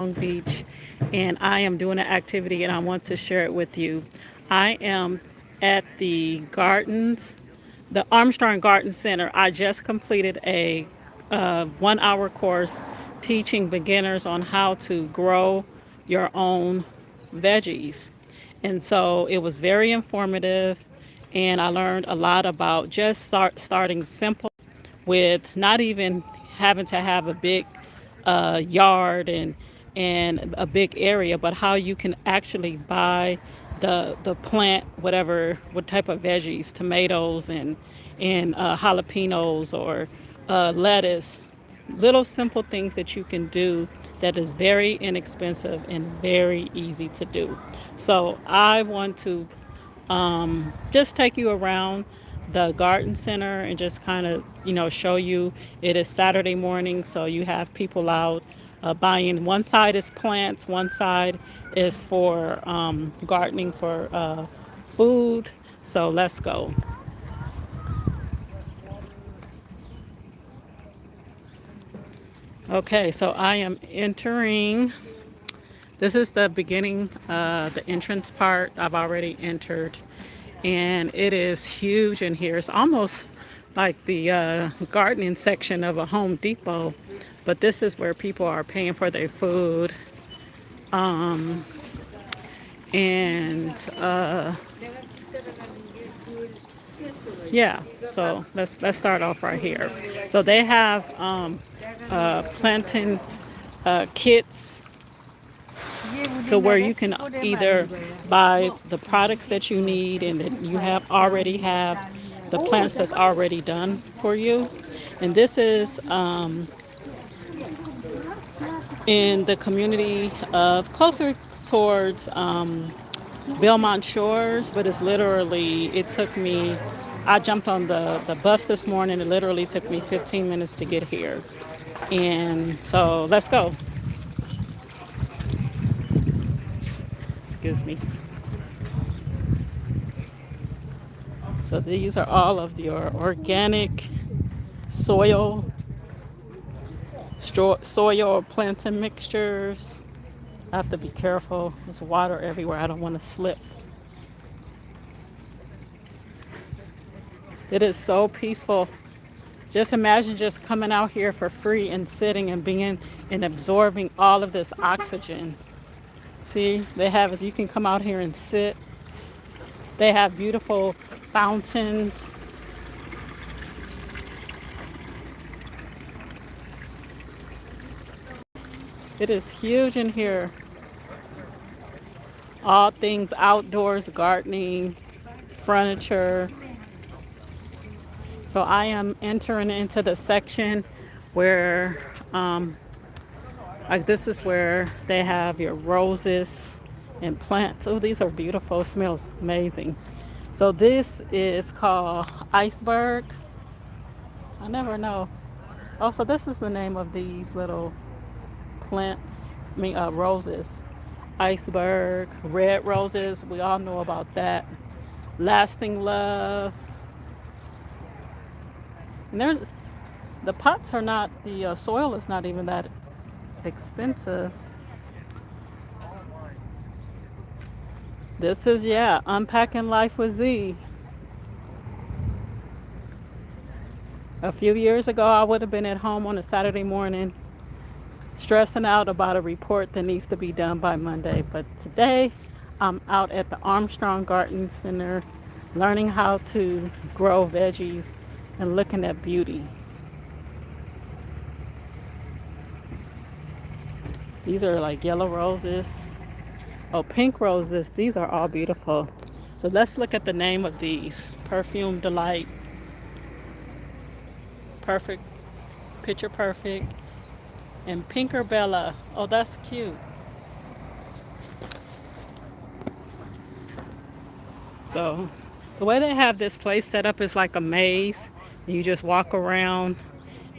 Long Beach, and I am doing an activity and I want to share it with you. I am at the gardens, the Armstrong Garden Center. I just completed a 1 hour course teaching beginners on how to grow your own veggies. And so it was very informative, and I learned a lot about just starting simple with not even having to have a big yard and a big area, but how you can actually buy the plant, what type of veggies, tomatoes and jalapenos or lettuce, little simple things that you can do that is very inexpensive and very easy to do. So I want to just take you around the garden center and just kind of, show you. It is Saturday morning, so you have people out buying. One side is plants, one side is for gardening for food. So let's go. Okay, so I am entering. This is the beginning, the entrance part. I've already entered, and it is huge in here. It's almost like the gardening section of a Home Depot, but this is where people are paying for their food. Um, and yeah, so let's start off right here. So they have planting kits to where you can either buy the products that you need and that you have the plants that's already done for you. And this is in the community of closer towards Belmont Shores, but it took me, I jumped on the bus this morning. It literally took me 15 minutes to get here. And so let's go. Excuse me. So these are all of your organic soil, soil planting mixtures. I have to be careful. There's water everywhere. I don't want to slip. It is so peaceful. Just imagine just coming out here for free and sitting and being and absorbing all of this oxygen. See, you can come out here and sit. They have beautiful fountains. It is huge in here. All things outdoors, gardening, furniture. So I am entering into the section where, like this is where they have your roses and plants. Oh, these are beautiful. It smells amazing. So this is called iceberg. I never know. Also, this is the name of these little plants. Roses. Iceberg, red roses. We all know about that. Lasting love. And the pots are not, the soil is not even that expensive. This is, yeah, Unpacking Life with Z. A few years ago, I would have been at home on a Saturday morning stressing out about a report that needs to be done by Monday. But today, I'm out at the Armstrong Garden Center learning how to grow veggies and looking at beauty. These are like yellow roses. Oh, pink roses. These are all beautiful. So let's look at the name of these. Perfume Delight. Perfect. Picture Perfect. And Pinker Bella. Oh, that's cute. So the way they have this place set up is like a maze. You just walk around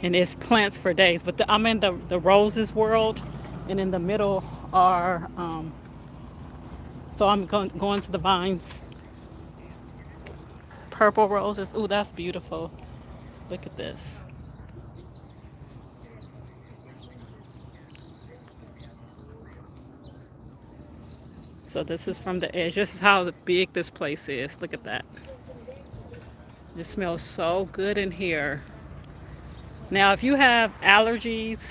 and it's plants for days. But I'm in the roses world, and in the middle are, so I'm going to the vines. Purple roses. Ooh, that's beautiful. Look at this. So this is from the edge. This is how big this place is. Look at that. It smells so good in here. Now, if you have allergies,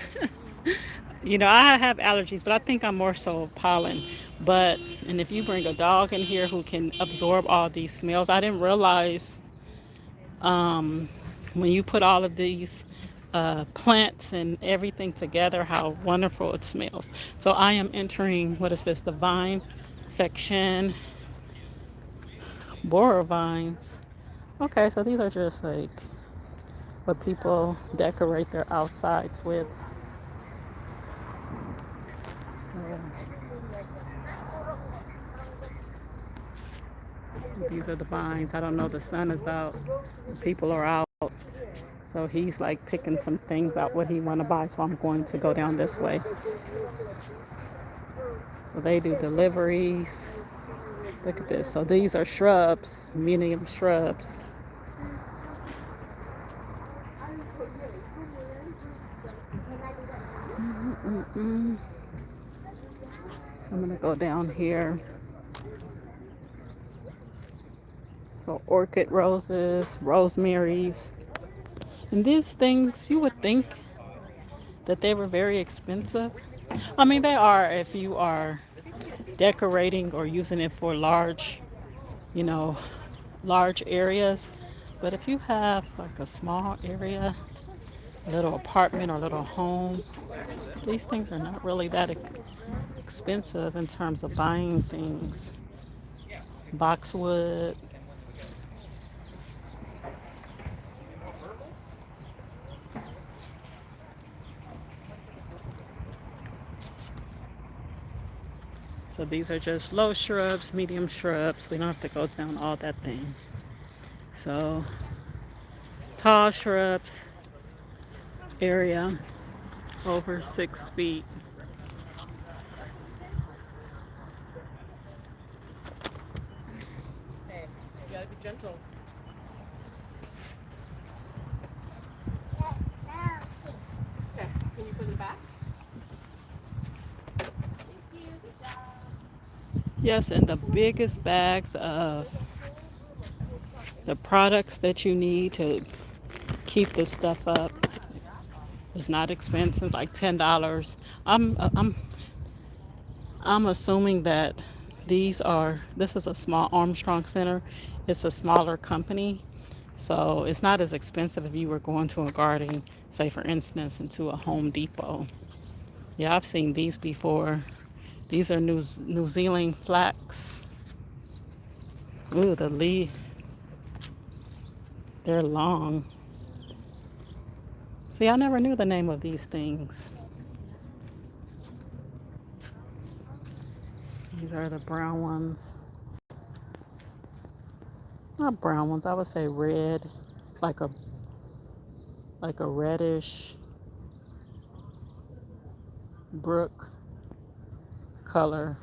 I have allergies, but I think I'm more so pollen. And if you bring a dog in here who can absorb all these smells, I didn't realize um, when you put all of these plants and everything together, how wonderful it smells. So I am entering, what is this, the vine section, borer vines. Okay, so these are just like what people decorate their outsides with. So these are the vines. I don't know, the sun is out, people are out. So he's like picking some things out what he want to buy. So I'm going to go down this way. So they do deliveries. Look at this. So these are shrubs, medium shrubs. So I'm gonna go down here. So orchid roses, rosemaries. And these things, you would think that they were very expensive. I mean, they are if you are decorating or using it for you know, large areas. But if you have like a small area, a little apartment or a little home, these things are not really that expensive in terms of buying things. Boxwood. So these are just low shrubs, medium shrubs. We don't have to go down all that thing. So tall shrubs area over 6 feet. Hey, you gotta be gentle. Okay, can you put it back? Yes, and the biggest bags of the products that you need to keep this stuff up is not expensive, like $10. I'm assuming that this is a small Armstrong Center. It's a smaller company. So it's not as expensive if you were going to a garden, say for instance, into a Home Depot. Yeah, I've seen these before. These are New Zealand flax. Ooh, the leaf, they're long. See, I never knew the name of these things. These are the brown ones. Not brown ones, I would say red, like a reddish brook color.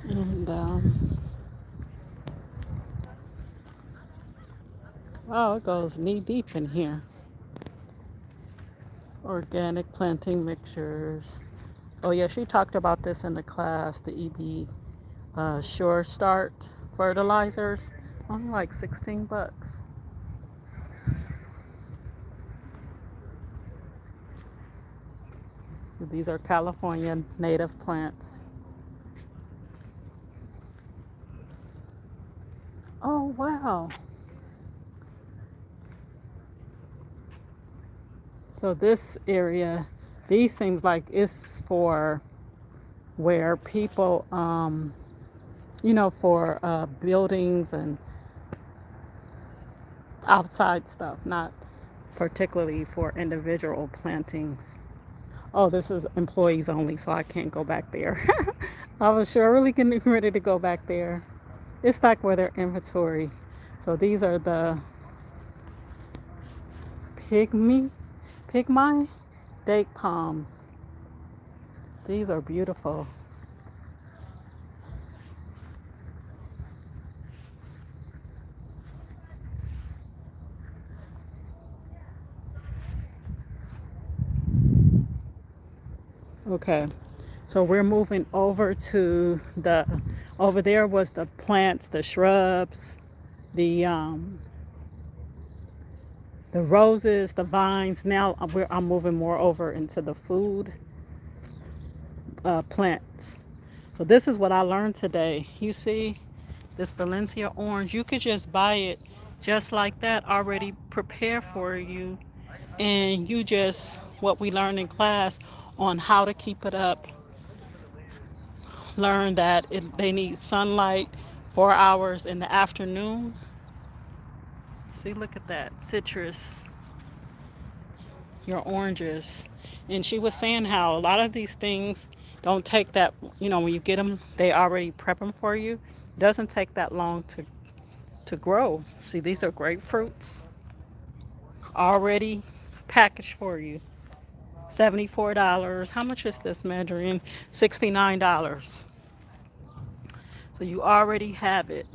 And oh, it goes knee deep in here. Organic planting mixtures. Oh yeah, she talked about this in the class, the EB Sure Start fertilizers. Only like 16 bucks. So these are California native plants. Oh wow. So this area, these seems like it's for where people, for buildings and outside stuff, not particularly for individual plantings. Oh, this is employees only, so I can't go back there. I was sure really getting ready to go back there. It's like where their inventory. So these are the pygmy date palms. These are beautiful. Okay. So we're moving over to over there was the plants, the shrubs, the the roses, the vines. Now I'm moving more over into the food plants. So this is what I learned today. You see this Valencia orange, you could just buy it just like that, already prepared for you. And you just, what we learned in class on how to keep it up, learn that they need sunlight 4 hours in the afternoon. See, look at that citrus, your oranges. And she was saying how a lot of these things don't take that, when you get them, they already prep them for you. Doesn't take that long to grow. See, these are grapefruits already packaged for you. $74. How much is this mandarin? $69. So you already have it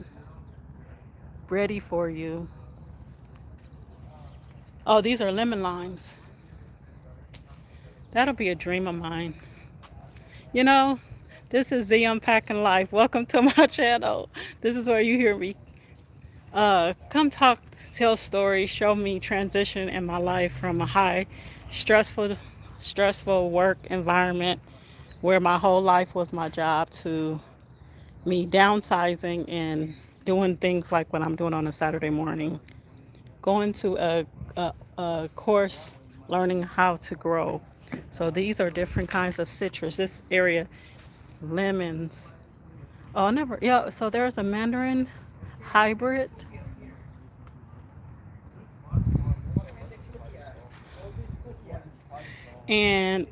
ready for you. Oh, these are lemon limes. That'll be a dream of mine. You know, this is the Unpacking Life. Welcome to my channel. This is where you hear me come talk, tell stories, show me transition in my life from a high stressful stressful work environment where my whole life was my job to me downsizing and doing things like what I'm doing on a Saturday morning, going to a course learning how to grow. So these are different kinds of citrus. This area, lemons. Oh, I never, yeah, so there's a mandarin hybrid. And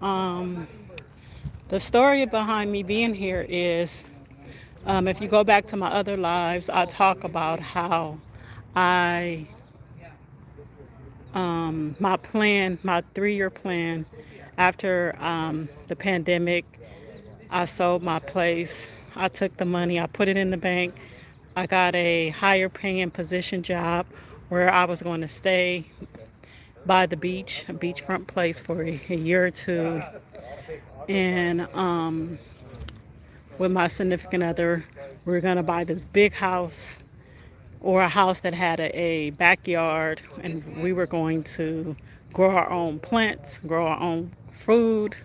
the story behind me being here is if you go back to my other lives, I talk about how I, my plan, my 3 year plan after the pandemic, I sold my place. I took the money, I put it in the bank. I got a higher paying position job where I was going to stay by the beach, a beachfront place for a year or two. And with my significant other, we were going to buy this big house or a house that had a backyard, and we were going to grow our own plants, grow our own food.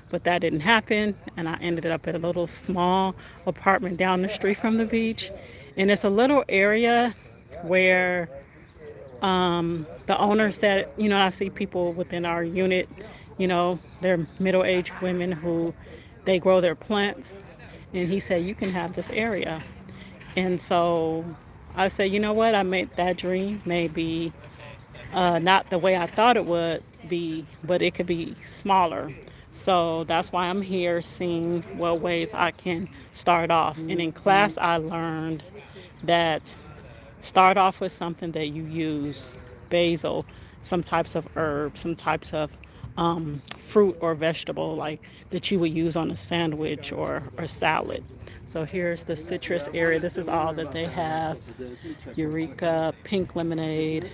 But that didn't happen, and I ended up at a little small apartment down the street from the beach. And it's a little area where the owner said, I see people within our unit, they're middle-aged women who they grow their plants. And he said, you can have this area. And so I said, you know what? I made that dream maybe not the way I thought it would be, but it could be smaller. So that's why I'm here seeing what ways I can start off. And in class, I learned that start off with something that you use, basil, some types of herbs, some types of fruit or vegetable like that you would use on a sandwich or salad. So here's the citrus area. This is all that they have. Eureka, pink lemonade.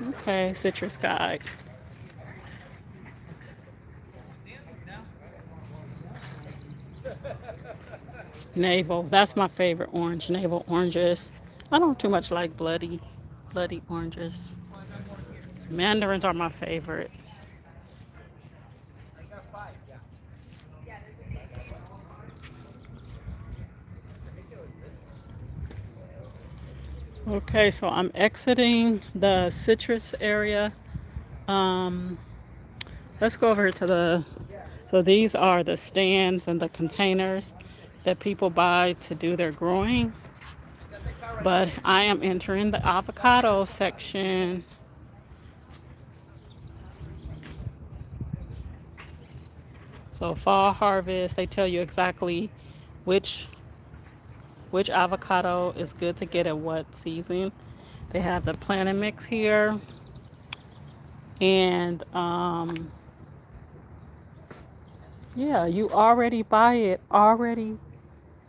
Okay, citrus guide. Navel. That's my favorite orange. Navel oranges. I don't too much like bloody oranges. Mandarins are my favorite. Okay, so I'm exiting the citrus area. Um, let's go over to so these are the stands and the containers that people buy to do their growing. But I am entering the avocado section. So fall harvest, they tell you exactly which which avocado is good to get at what season. They have the planted mix here. And yeah, you already buy it already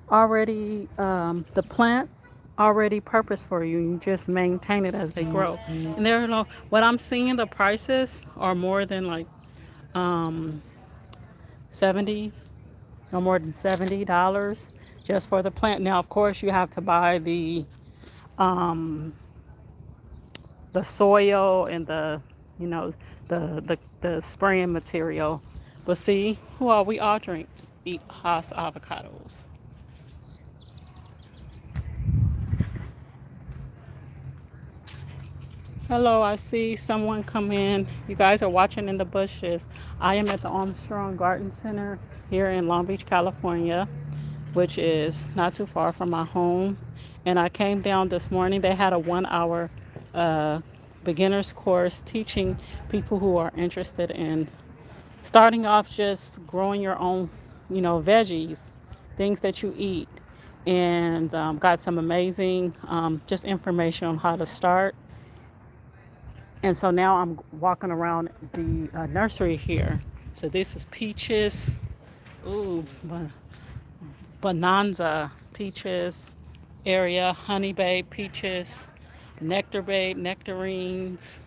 the plant. already purpose for you. You just maintain it as they grow. And there are no, what I'm seeing, the prices are more than like 70, no more than $70 just for the plant. Now, of course, you have to buy um, the soil and you know, the spraying material. But see, well, we all eat Haas avocados. Hello, I see someone come in. You guys are watching in the bushes. I am at the Armstrong Garden Center here in Long Beach, California, which is not too far from my home. And I came down this morning. They had a 1 hour uh, beginner's course teaching people who are interested in starting off just growing your own, veggies, things that you eat. And got some amazing just information on how to start. And so now I'm walking around the nursery here. So this is peaches. Ooh, bonanza peaches area, honey babe peaches, nectar babe nectarines.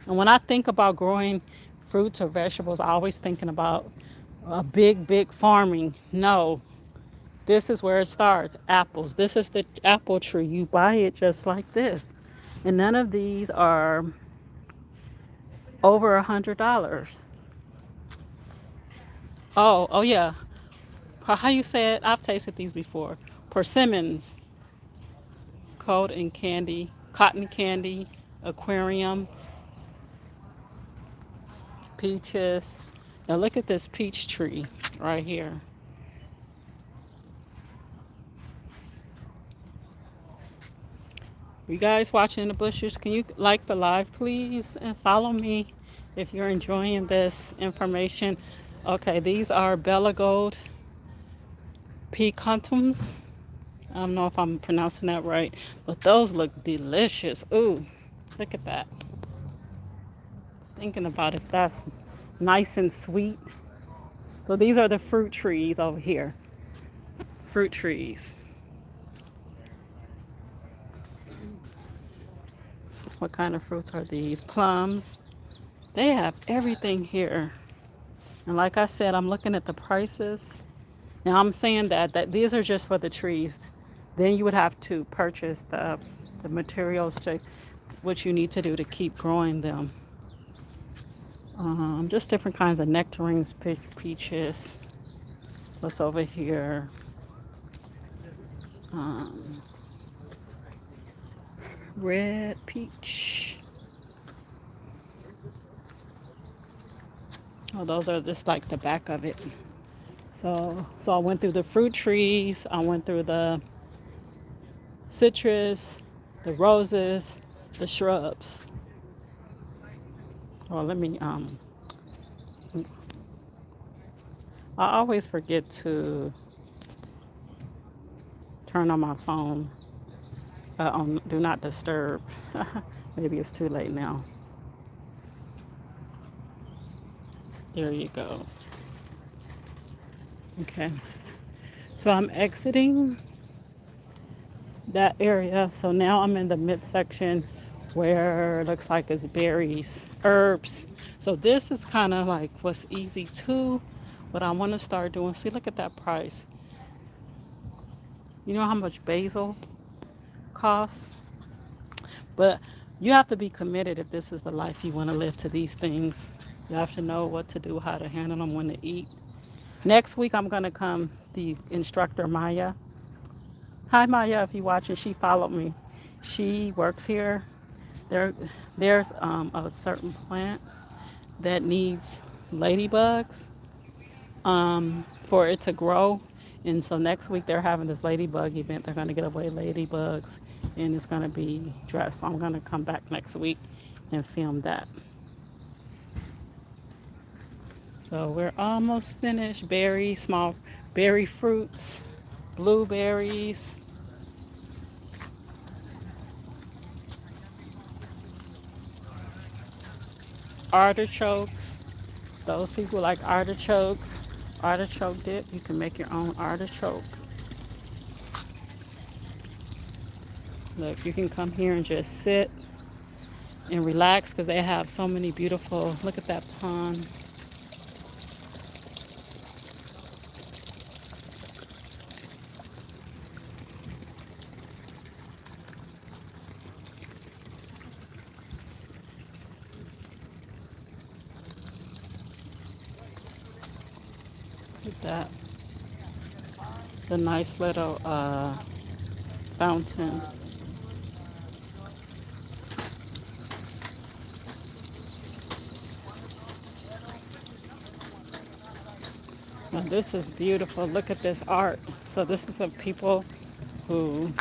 And when I think about growing fruits or vegetables, I always thinking about a big farming. No, this is where it starts. Apples. This is the apple tree. You buy it just like this. And none of these are over $100. Oh yeah. How you say it? I've tasted these before. Persimmons, cold and candy, cotton candy, aquarium, peaches. Now look at this peach tree right here. You guys watching in the bushes, can you like the live, please, and follow me if you're enjoying this information? Okay, these are Bella Gold pecantums. I don't know if I'm pronouncing that right, but those look delicious. Ooh, look at that. Thinking about if that's nice and sweet. So these are the fruit trees over here. Fruit trees. What kind of fruits are these? Plums. They have everything here. And like I said, I'm looking at the prices. Now I'm saying that these are just for the trees. Then you would have to purchase the materials to what you need to do to keep growing them. Just different kinds of nectarines, peaches. What's over here? Um, red peach. Oh, those are just like the back of it. So I went through the fruit trees. I went through the citrus, the roses, the shrubs. Oh, let me. I always forget to turn on my phone on Do Not Disturb. Maybe it's too late now. There you go. Okay. So I'm exiting that area. So now I'm in the midsection where it looks like it's berries, herbs. So this is kind of like what's easy too. What I want to start doing. See, look at that price. You know how much basil costs? But you have to be committed if this is the life you want to live to these things. You have to know what to do, how to handle them, when to eat. Next week, I'm going to come, the instructor, Maya. Hi, Maya, if you're watching. She followed me. She works here. There, there's a certain plant that needs ladybugs for it to grow. And so next week they're having this ladybug event. They're going to get away ladybugs and it's going to be dressed. So I'm going to come back next week and film that. So we're almost finished. Berries, small berry fruits, blueberries. Artichokes. Those people like artichokes. Artichoke dip. You can make your own artichoke. Look, you can come here and just sit and relax because they have so many beautiful, look at that pond. Look at that. The nice little fountain. Now this is beautiful. Look at this art. So this is of people who,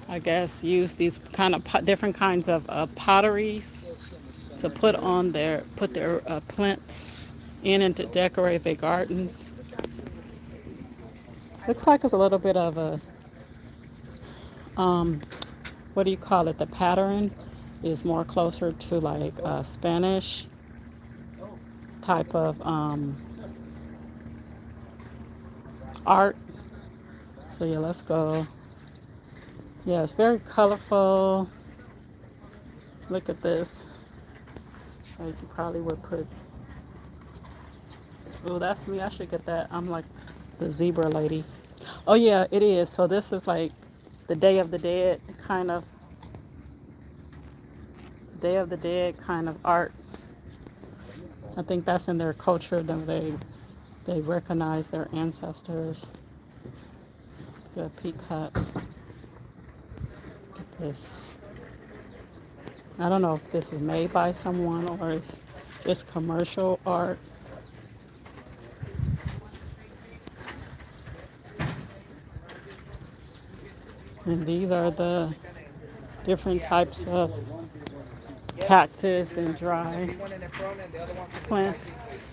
I guess, use these kind of different kinds of potteries to put their plants in and to decorate their gardens. Looks like it's a little bit of a what do you call it? The pattern is more closer to like Spanish type of art. So yeah, let's go. Yeah, it's very colorful. Look at this. Like you probably would put. Oh, that's me. I should get that. I'm like the zebra lady. Oh yeah, it is. So this is like the Day of the Dead kind of art. I think that's in their culture. That they recognize their ancestors. The peacock. This. I don't know if this is made by someone or it's just commercial art. And these are the different types of cactus and dry plants.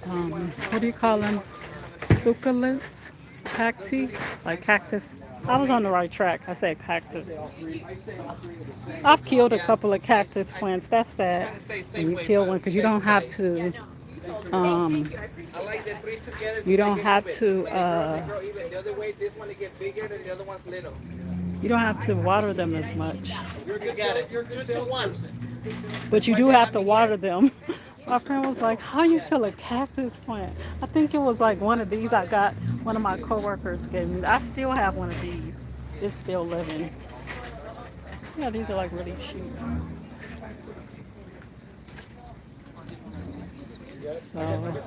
What do you call them? Succulents? Cacti? Like cactus? I was on the right track. I said cactus. I've killed a couple of cactus plants. That's sad. When you kill one, because um, you don't have to, you don't have to water them as much. You got it. You're 2-1. But you do have to water them. My friend was like, how you kill a cactus plant? I think it was like one of these I got, one of my coworkers gave me. I still have one of these. It's still living. Yeah, these are like really cheap. So,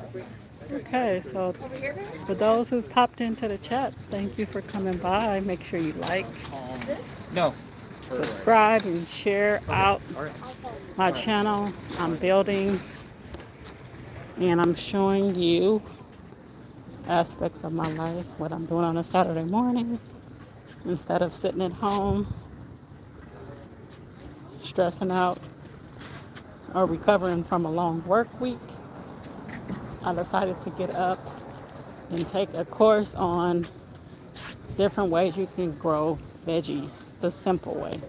okay, so for those who popped into the chat, thank you for coming by. Make sure you like, No. subscribe, and share out my channel. I'm building and I'm showing you aspects of my life, what I'm doing on a Saturday morning instead of sitting at home stressing out or recovering from a long work week. I decided to get up and take a course on different ways you can grow veggies the simple way.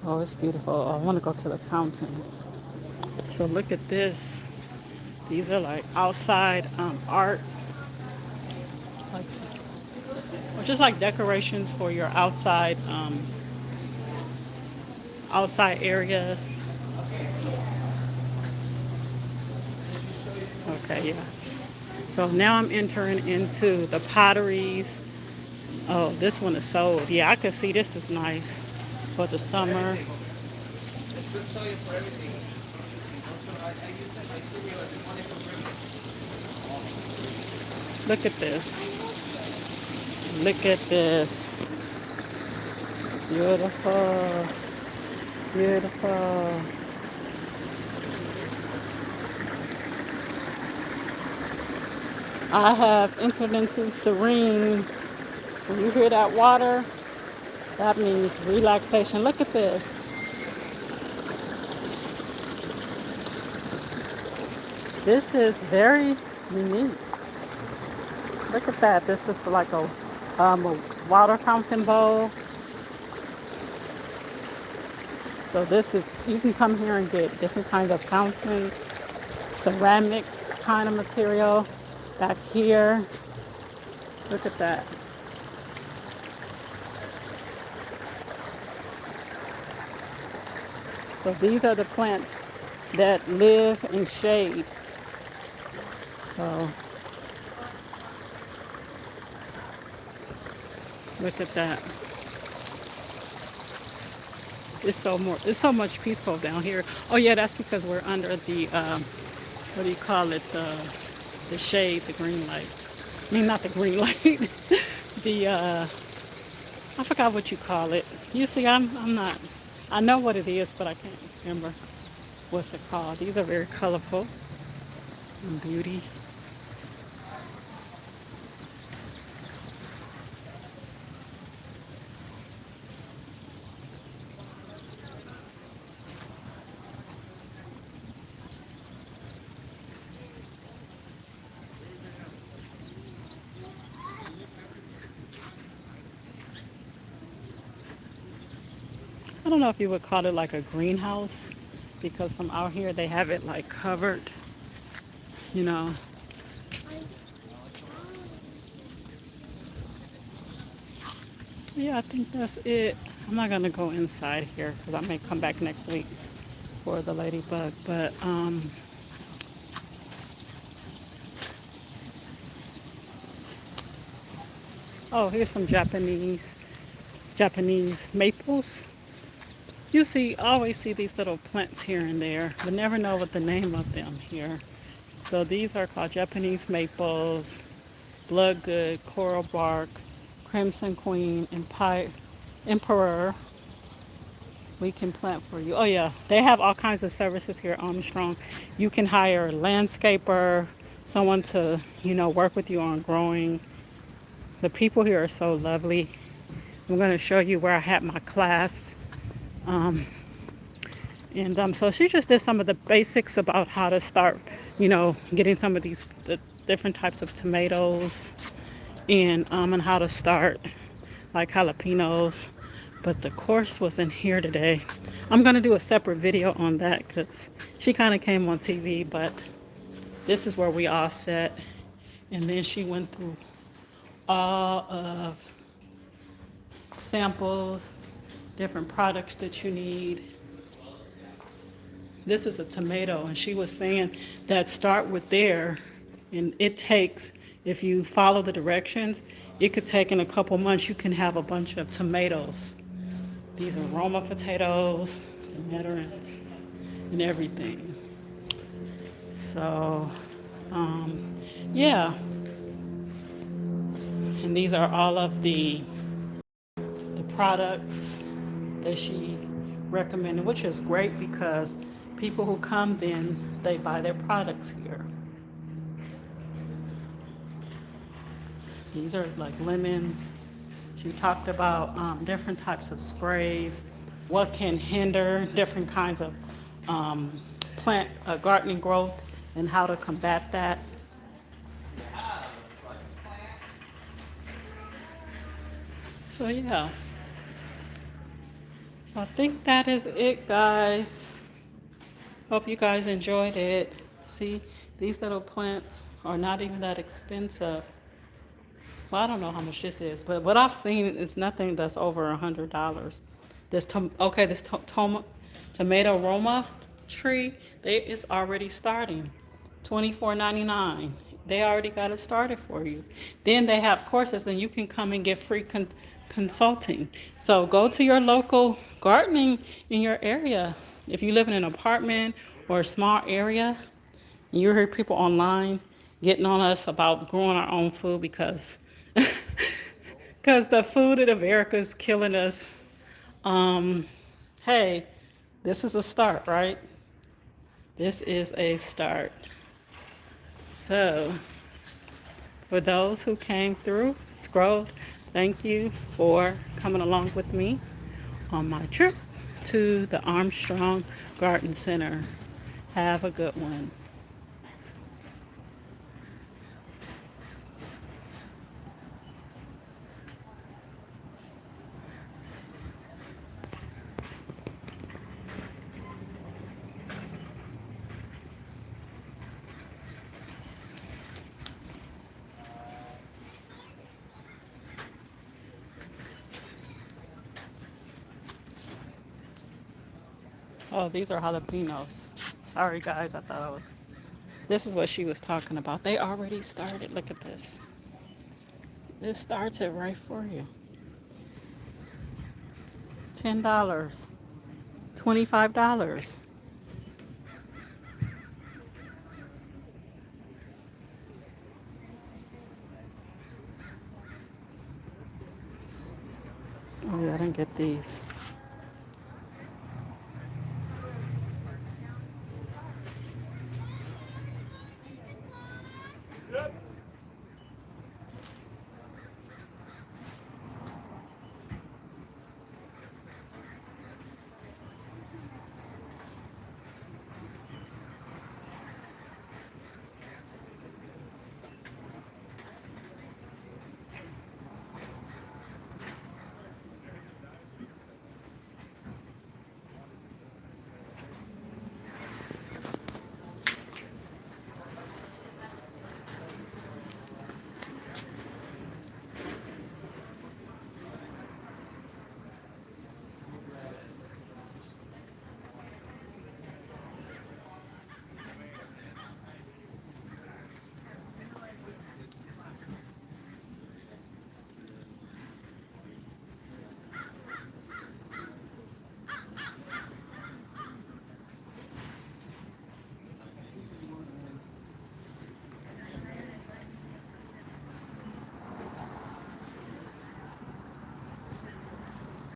Oh, it's beautiful. Oh, I want to go to the fountains. So look at this. These are like outside art, like or just like decorations for your outside areas. Okay, yeah. So now I'm entering into the potteries. Oh, this one is sold. Yeah, I can see this is nice for the summer. It's good soil for everything. Also, I use it. I still use it. Money for everything. Look at this. Look at this. Beautiful. Beautiful. I have entered into serene. When you hear that water, that means relaxation. Look at this. This is very unique. Look at that. This is like a water fountain bowl. So this is, you can come here and get different kinds of fountains. ceramics kind of material. Back here, look at that. So these are the plants that live in shade. So look at that. It's so much peaceful down here. Oh yeah, that's because we're under the what do you call it? The shade, the green light. I mean, not the green light. the I forgot what you call it. You see, I'm not. I know what it is, but I can't remember what's it called. These are very colorful and beauty. I don't know if you would call it like a greenhouse because from out here they have it like covered, you know. So yeah, I think that's it. I'm not gonna go inside here because I may come back next week for the ladybug. But oh, here's some Japanese maples. You see, always see these little plants here and there, but never know what the name of them here. So these are called Japanese maples, bloodgood, coral bark, crimson queen, and emperor. We can plant for you. Oh yeah, they have all kinds of services here at Armstrong. You can hire a landscaper, someone to, work with you on growing. The people here are so lovely. I'm going to show you where I had my class. Um, and so she just did some of the basics about how to start, getting some of the different types of tomatoes and how to start like jalapenos. But the course wasn't here today. I'm going to do a separate video on that because she kind of came on TV, but this is where we all sat. And then she went through all of samples, different products that you need. This is a tomato, and she was saying that start with there, and it takes, if you follow the directions, it could take in a couple months, you can have a bunch of tomatoes. These are Roma potatoes, the Mediterraneans, and everything. So, yeah. And these are all of the products that she recommended, which is great because people who come then, they buy their products here. These are like lemons. She talked about different types of sprays, what can hinder different kinds of plant gardening growth, and how to combat that. So yeah. So I think that is it, guys. Hope you guys enjoyed it. See, these little plants are not even that expensive. Well, I don't know how much this is, but what I've seen is nothing that's over $100. This tomato Roma tree, it's already starting, $24.99. They already got it started for you. Then they have courses, and you can come and get free consulting. So go to your local gardening in your area. If you live in an apartment or a small area, and you hear people online getting on us about growing our own food because because the food in America is killing us. Um, hey, this is a start, right? This is a start. So, for those who came through, scrolled, thank you for coming along with me on my trip to the Armstrong Garden Center. Have a good one. Oh, these are jalapenos. Sorry, guys. I thought I was. This is what she was talking about. They already started. Look at this. This starts it right for you. $10. $25. Oh yeah, I didn't get these.